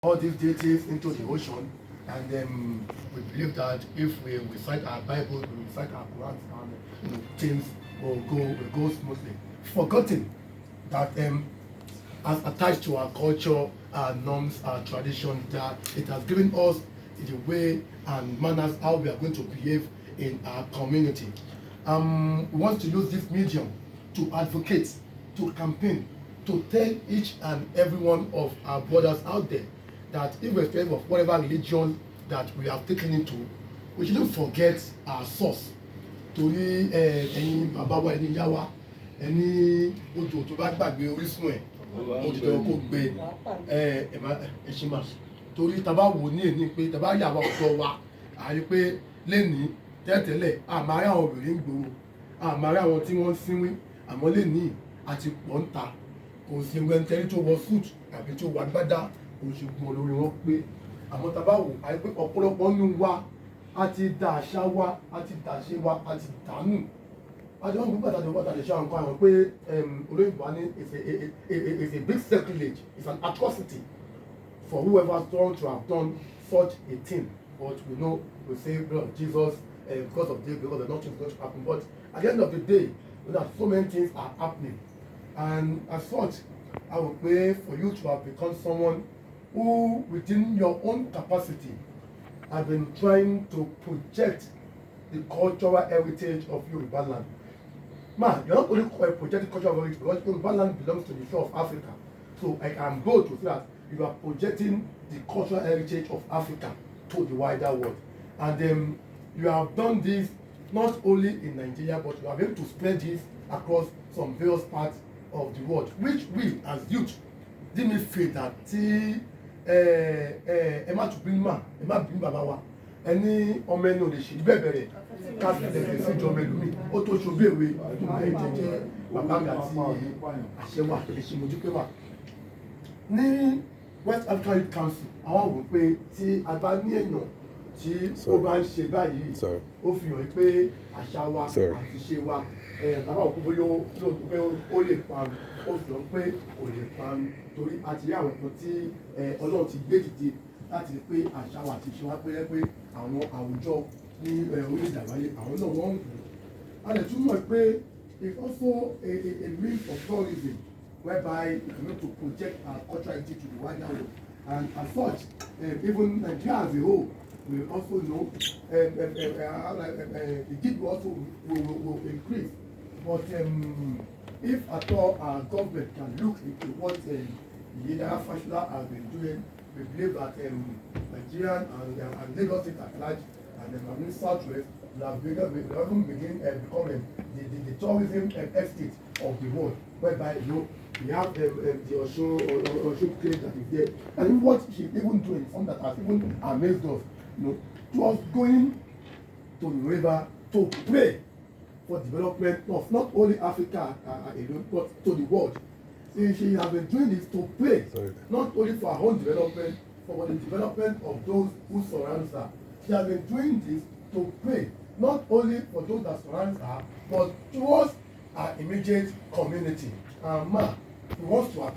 all these deities into the ocean, and we believe that if we recite our Bible, we recite our Quran, and things will go smoothly. Forgotten that as attached to our culture, our norms, our tradition, that it has given us the way and manners how we are going to behave in our community. We want to use this medium to advocate, to campaign, to tell each and every one of our brothers out there that irrespective of whatever religion that we have taken into, we shouldn't forget our source. Torí ẹ̀yin bàbá wa ẹni yá wa ẹni odò tó bá gbàgbé orísun ẹ̀ ó ti dọ̀rọ̀ kó gbé ẹ̀ṣinmá torí tá bá wò ní èní pé tá bá yà wá ọ̀dọ́ wa àrí pé lẹ́nìí tẹ́tẹ́lẹ̀ àmàrí àwọn obìnrin gbòòrò àmàrí àwọn tí wọ́n ń sínwín àmọ́ lẹ́nìí àti pọ̀ ń ta kò sí ẹgbẹ́ntẹ́rí tó wọ suit àbí tó wà gbádá òṣùgbọ́n olórí wọn pé àmọ́ tá bá wò àrí pé ọ̀pọ̀lọpọ̀ nínú wa a ti da àṣà wa a ti dàṣe wa a ti dànù àti wọn gbọ́dọ̀ àti ọgbọ́dọ̀ àti ṣe àwọn nǹkan àwọn pé olóyìnbó ní it's a big sacrilege, it's an atrocity for whoever thought to have done such a thing, but we know we say blood of Jesus because of this, because nothing is going to happen, but at the end of the day we know that so many things are happening, and as such I will pray for you to have become someone who within your own capacity have been trying to project the cultural heritage of Yoruba land. Man, you're not only projecting cultural heritage because Yoruba land belongs to the shore of Africa. So I am bold to say that you are projecting the cultural heritage of Africa to the wider world. And you have done this not only in Nigeria, but you are able to spread this across some various parts of the world, which we as youth didn't feel that ẹ má tún bínú mà ẹ má bínú bàbá wa ẹni ọmọ ẹni ò lè ṣe bẹ́ẹ̀ bẹ̀rẹ̀ káfí lẹ́sẹ̀ síjọ ọmọ ẹlòmí ó tó ṣubú èwe ẹ jẹjẹ bàbá mi àti àṣẹ wa èsì mojú pé wà. Ní West African Youth Council àwọn wò pé tí a bá ní èèyàn tí ó bá ń ṣe báyìí ó fi hàn pé àṣà wa àti ṣe wa bàbá òkú bóyá ó lè parun ó fi hàn pé kò lè parun torí àti rí àwọn kan tí Ọlọ́run ti gbé dìde láti rí pé àṣà wa àti ṣe wá pé àwọn àwùjọ ní orílẹ̀-èdè àgbáyé àwọn náà wọ́n ń wù. A lè túmọ̀ pé it's also a means of tourism whereby we need to project our cultural heritage to the wider world, and as such even Nigeria as a whole will also know the deed also will increase. But if at all our government can look into what Yeye Lara Fashola has been doing, we believe that Nigeria and Lagos State at large and the Southwest will have even begin becoming the tourism estate of the world, whereby we have the Osun place that is there, and what she even doing, something that has even amazed us, to us going to the river to pray for development of not only Africa alone, but to the world. She has been doing this to pray, not only for her own development, but for the development of those who surround her. She has been doing this to pray, not only for those that surround her, but towards her immediate community. We want to